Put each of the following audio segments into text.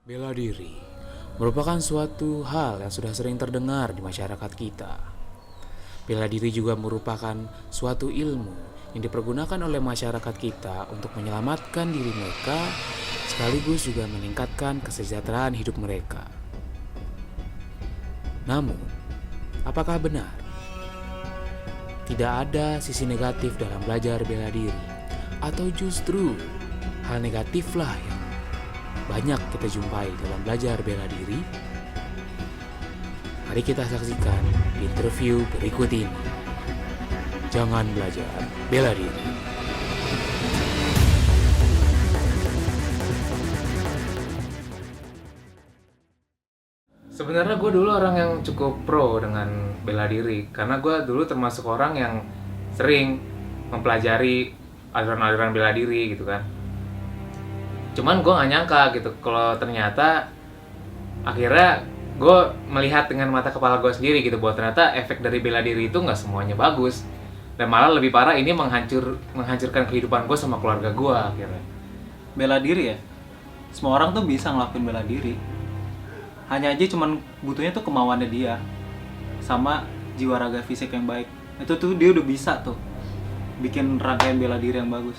Bela diri merupakan suatu hal yang sudah sering terdengar di masyarakat kita. Bela diri juga merupakan suatu ilmu yang dipergunakan oleh masyarakat kita untuk menyelamatkan diri mereka, sekaligus juga meningkatkan kesejahteraan hidup mereka. Namun, apakah benar tidak ada sisi negatif dalam belajar bela diri? Atau justru hal negatiflah yang banyak kita jumpai dalam belajar bela diri? Mari kita saksikan interview berikut ini. Jangan belajar bela diri. Sebenarnya gue dulu orang yang cukup pro dengan bela diri, karena gue dulu termasuk orang yang sering mempelajari aliran-aliran bela diri gitu kan. Cuman gue gak nyangka gitu kalau ternyata akhirnya gue melihat dengan mata kepala gue sendiri gitu bahwa ternyata efek dari bela diri itu gak semuanya bagus, dan malah lebih parah ini menghancurkan kehidupan gue sama keluarga gue akhirnya. Bela diri ya, semua orang tuh bisa ngelakuin bela diri, hanya aja cuman butuhnya tuh kemauannya dia sama jiwa raga fisik yang baik. Itu tuh dia udah bisa tuh bikin rangkaian bela diri yang bagus.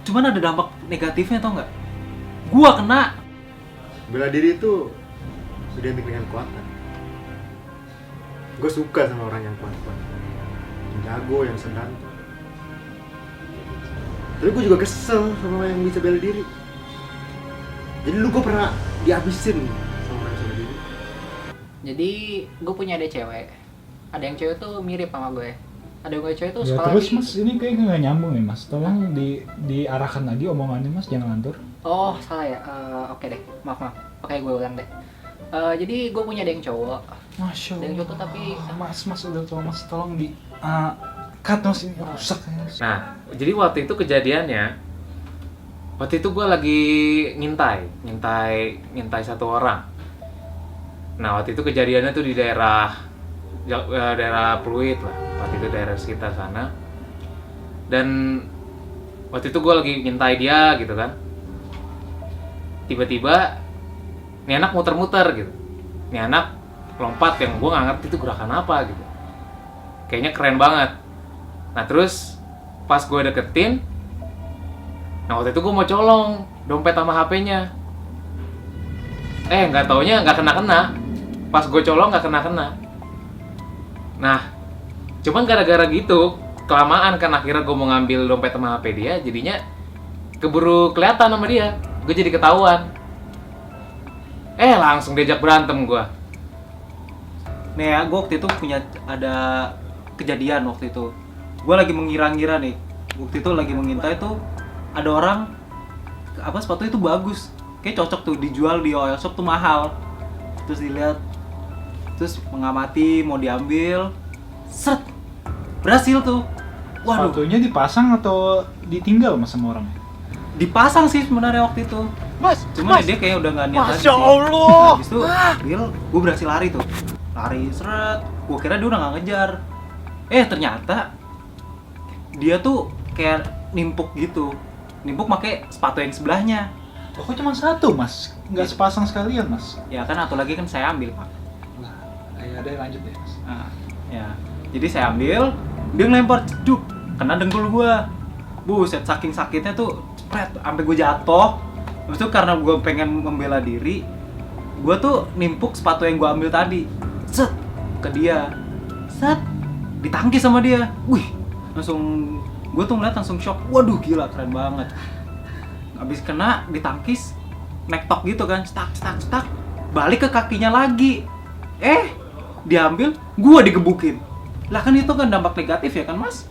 Cuman ada dampak negatifnya, tau nggak? Gua kena. Bela diri itu identik dengan kekuatan. Gue suka sama orang yang kuat-kuat, yang jago, yang sedang. Tapi gue juga kesel sama orang yang bisa bela diri. Jadi lu gue pernah dihabisin sama orang yang bisa bela diri. Jadi gue punya ada cewek. Ada yang cewek tuh mirip sama gue. Ada yang cewek tuh Ya sekolah terus di... mas, ini kayaknya nggak nyambung nih mas. Tolong diarahkan lagi omongannya mas, jangan lantur. Oh salah ya. Oke deh. Maaf. Oke gue ulang deh. Jadi gue punya ada yang cowok. Masya Ada yang cowok tuh tapi Mas udah tolong di cut mas, ini rusak ya mas. Nah, jadi waktu itu kejadiannya, waktu itu gue lagi ngintai satu orang. Nah, waktu itu kejadiannya tuh di daerah Pluit lah, waktu itu daerah sekitar sana. Dan waktu itu gue lagi ngintai dia gitu kan. Tiba-tiba nih anak muter-muter gitu. Nih anak lompat yang gue nggak ngerti itu gerakan apa gitu. Kayaknya keren banget. Nah terus pas gue deketin, nah waktu itu gue mau colong dompet sama HP-nya. Nggak taunya nggak kena-kena. Pas gue colong nggak kena-kena. Nah, cuman gara-gara gitu, kelamaan kan akhirnya gue mau ngambil dompet sama HP dia, jadinya keburu kelihatan sama dia. Gue jadi ketahuan. Langsung diajak berantem gue. Nih ya, gue waktu itu punya ada kejadian waktu itu. Gue lagi mengira-ngira nih. Waktu itu lagi mengintai tuh ada orang apa sepatu itu bagus, kayak cocok tuh dijual di oil shop tuh mahal. Terus dilihat, terus mengamati mau diambil, set, berhasil tuh. Waduh, Sepatunya dipasang atau ditinggal mas sama orang? dipasang sih sebenarnya waktu itu. Cuman dia kayak udah nggak niat lagi sih. Masya Allah. Habis itu, gue berhasil lari tuh. Lari seret, gue kira dia udah nggak ngejar. Ternyata dia tuh kayak nimpuk gitu. Nimpuk pakai sepatu yang sebelahnya. Oh, kok cuma satu mas? Nggak sepasang sekalian mas? Ya kan, atau lagi kan saya ambil, Pak. Nah, ya ada lanjut deh mas. Nah, ya. Jadi saya ambil, dia ngelempar, ceduk, kena dengkul gua. Buset, saking sakitnya tuh, cepret, sampai gua jatuh. Habis itu karena gua pengen membela diri, gua tuh nimpuk sepatu yang gua ambil tadi. Set, ke dia. Set, ditangkis sama dia. Wih, langsung gua tuh ngeliat langsung shock. Waduh, gila, keren banget. Habis kena, ditangkis, nektok gitu kan, cetak, balik ke kakinya lagi. Diambil, gua digebukin. Lah kan itu kan dampak negatif ya kan, Mas?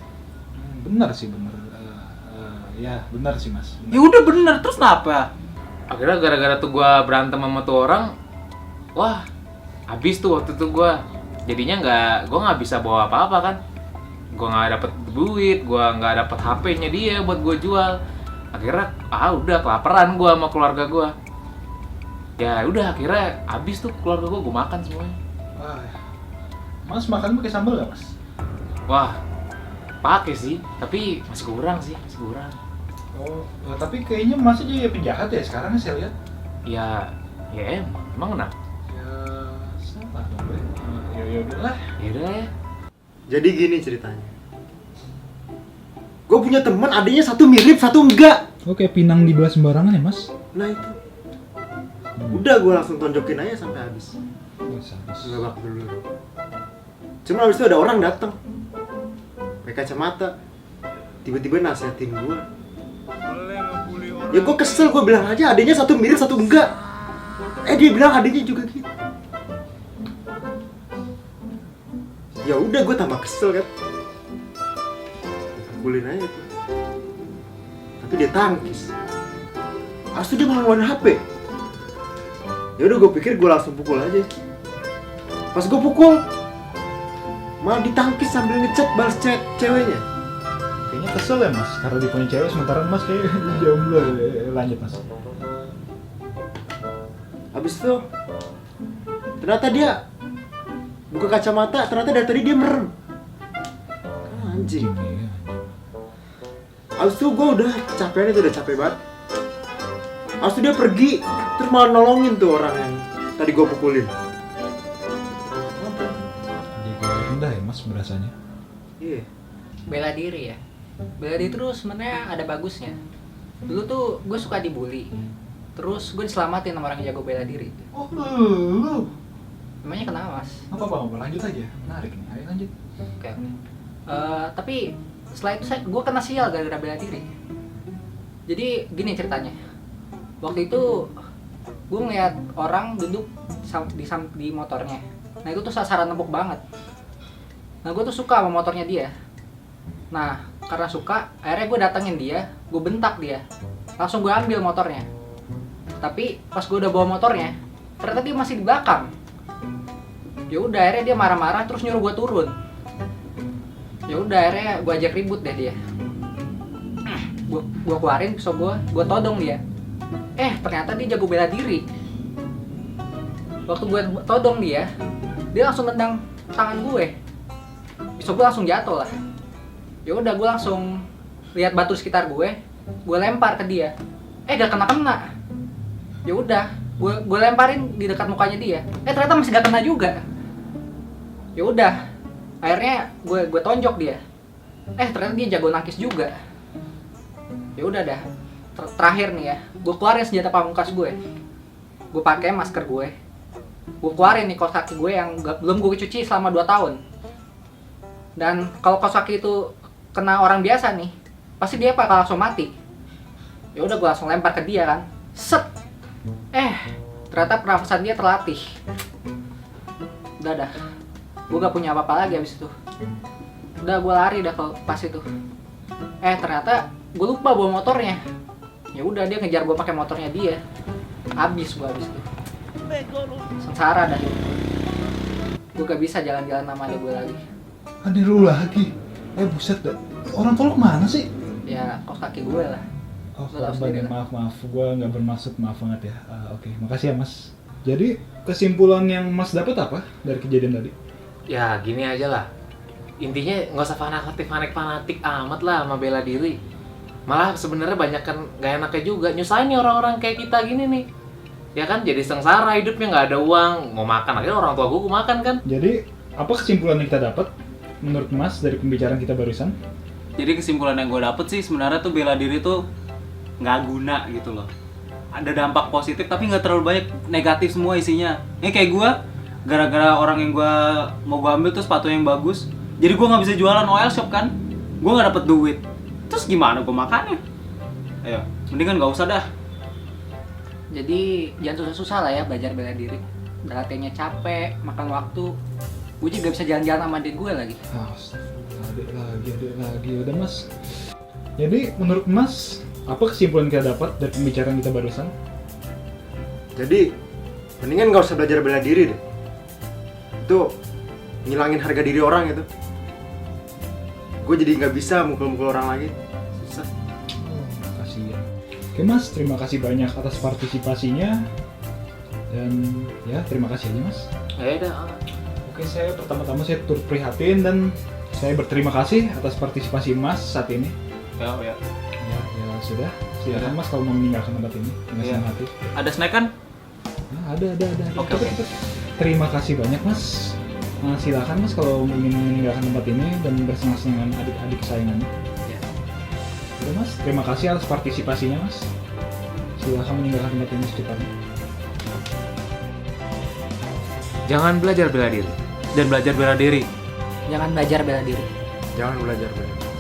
Benar sih, benar. Ya benar sih mas. Ya udah bener, terus kenapa? Akhirnya gara-gara tuh gue berantem sama tuh orang, wah habis tuh waktu itu gue. Jadinya gue nggak bisa bawa apa-apa kan. Gue nggak dapet duit, gue nggak dapet HP-nya dia buat gue jual. Akhirnya udah kelaparan gue sama keluarga gue. Ya udah akhirnya habis tuh keluarga gue makan semuanya. Mas makan pakai sambal nggak mas? Wah pakai sih, tapi masih kurang. Oh, tapi kayaknya Mas jadi penjahat ya sekarang saya lihat. Ya Ya emang kenapa? Ya salah dong Bre. Ya udahlah. Ya udah ya. Jadi gini ceritanya. Gue punya teman adanya satu mirip satu enggak. Oke, pinang dibelah sembarangan ya mas? Nah itu. Udah gue langsung tonjokin aja sampai habis. Habis. Nggak bak dulu. Cuma habis itu ada orang datang. Pakai kacamata. Tiba-tiba nasihatin gue. Ya gue kesel, gue bilang aja adanya satu mirip satu enggak. Dia bilang adanya juga gitu. Ya udah gue tambah kesel kan. Pukulin aja tuh. Tapi dia tangkis. Habis itu dia ngelawan HP. Ya udah gue pikir gue langsung pukul aja. Pas gue pukul, malah ditangkis sambil ngechat balas chat ceweknya. Kayaknya kesel ya mas, karena dia punya cewek sementara mas kayak jomblo. Lanjut mas. Habis itu ternyata dia buka kacamata, ternyata dari tadi dia merem. Anjing. Gini ya. Habis itu gue udah kecapean, itu udah capek banget. Habis itu dia pergi, terus malah nolongin tuh orang yang tadi gue pukulin. Jadi rendah ya mas berasanya. Iya. Bela diri ya. Bela diri terus sebenarnya ada bagusnya. Dulu tuh gue suka dibully. Terus gue diselamatin sama orang yang jago bela diri. Oh lu. Emangnya kenapa mas? Apa lanjut aja. Menarik nih. Ayo lanjut. Oke. Tapi setelah itu gue kena sial gara-gara bela diri. Jadi gini ceritanya. Waktu itu gue ngeliat orang duduk di motornya. Nah itu tuh sasaran empuk banget. Nah gue tuh suka sama motornya dia. Nah karena suka, akhirnya gue datengin dia, gue bentak dia. Langsung gue ambil motornya. Tapi pas gue udah bawa motornya, ternyata dia masih di belakang. Ya udah akhirnya dia marah-marah terus nyuruh gue turun. Ya udah akhirnya gue ajak ribut deh dia. Gue keluarin pisau gue todong dia. Ternyata dia jago bela diri. Waktu gue todong dia langsung nendang tangan gue. Pisau gue langsung jatuh lah. Ya udah gue langsung lihat batu sekitar gue lempar ke dia. Gak kena. Ya udah, gue lemparin di dekat mukanya dia. Ternyata masih gak kena juga. Ya udah, akhirnya gue tonjok dia. Ternyata dia jago nangkis juga. Ya udah dah. Terakhir nih ya, gue keluarin senjata pamungkas gue. Gue pakai masker gue. Gue keluarin nih kaos kaki gue yang belum gue cuci selama 2 tahun. Dan kalau kaos kaki itu kena orang biasa nih, pasti dia bakal langsung mati. Ya udah gue langsung lempar ke dia kan. Set. Ternyata pernafasan dia terlatih. Udah dah. Gue gak punya apa-apa lagi abis itu. Udah gue lari dah pas itu. Ternyata gue lupa bawa motornya. Ya udah dia ngejar gue pakai motornya dia. Abis gue abis itu. Sengsara dah. Gue gak bisa jalan-jalan sama adik gue lagi. Adik lu lagi? Buset dah. Orang tolong mana sih? Ya kaos kaki gue lah. Oh, Lu tahu korban sendiri ya, lah. maaf, gue nggak bermaksud, maaf banget ya. Oke, makasih ya mas. Jadi kesimpulan yang mas dapat apa dari kejadian tadi? Ya gini aja lah. Intinya nggak usah fanatik amat lah sama bela diri. Malah sebenarnya banyak kan gak enaknya juga. Nyusahin nih orang-orang kayak kita gini nih. Ya kan jadi sengsara hidupnya, nggak ada uang, mau makan akhirnya orang tua gue makan kan. Jadi apa kesimpulan yang kita dapat menurut mas dari pembicaraan kita barusan? Jadi kesimpulan yang gue dapet sih sebenarnya tuh bela diri tuh nggak guna gitu loh. Ada dampak positif tapi nggak terlalu banyak negatif semua isinya. Kayak gue, gara-gara orang yang mau gue ambil tuh sepatu yang bagus, jadi gue nggak bisa jualan oil shop kan. Gue nggak dapet duit. Terus gimana gue makannya? Ayo, mendingan nggak usah dah. Jadi jangan susah-susah lah ya belajar bela diri. Udah latihannya capek, makan waktu. Gue juga bisa jalan-jalan sama adik gue lagi. Adik lagi, udah mas. Jadi menurut mas, apa kesimpulan kita dapat dari pembicaraan kita barusan? Jadi mendingan gak usah belajar bela diri deh. Itu ngilangin harga diri orang itu. Gue jadi nggak bisa mukul-mukul orang lagi. Susah. Kasihan. Oke mas, terima kasih banyak atas partisipasinya. Dan ya terima kasih aja mas. Ya udah. Oke, saya pertama-tama saya turut prihatin dan saya berterima kasih atas partisipasi mas saat ini. Ya. Ya sudah. Silakan mas kalau mau meninggalkan tempat ini dengan Iya. senang hati. Ada snack kan? Ada. Oke, Cepet, oke. cepet. Terima kasih banyak mas. Silakan mas kalau ingin meninggalkan tempat ini dan bersenang-senang dengan adik-adik kesayangannya. Ya. Udah mas, terima kasih atas partisipasinya mas. Silakan meninggalkan tempat ini secepatnya. Jangan belajar bela diri dan belajar bela diri. Jangan belajar bela diri. Jangan belajar banyak.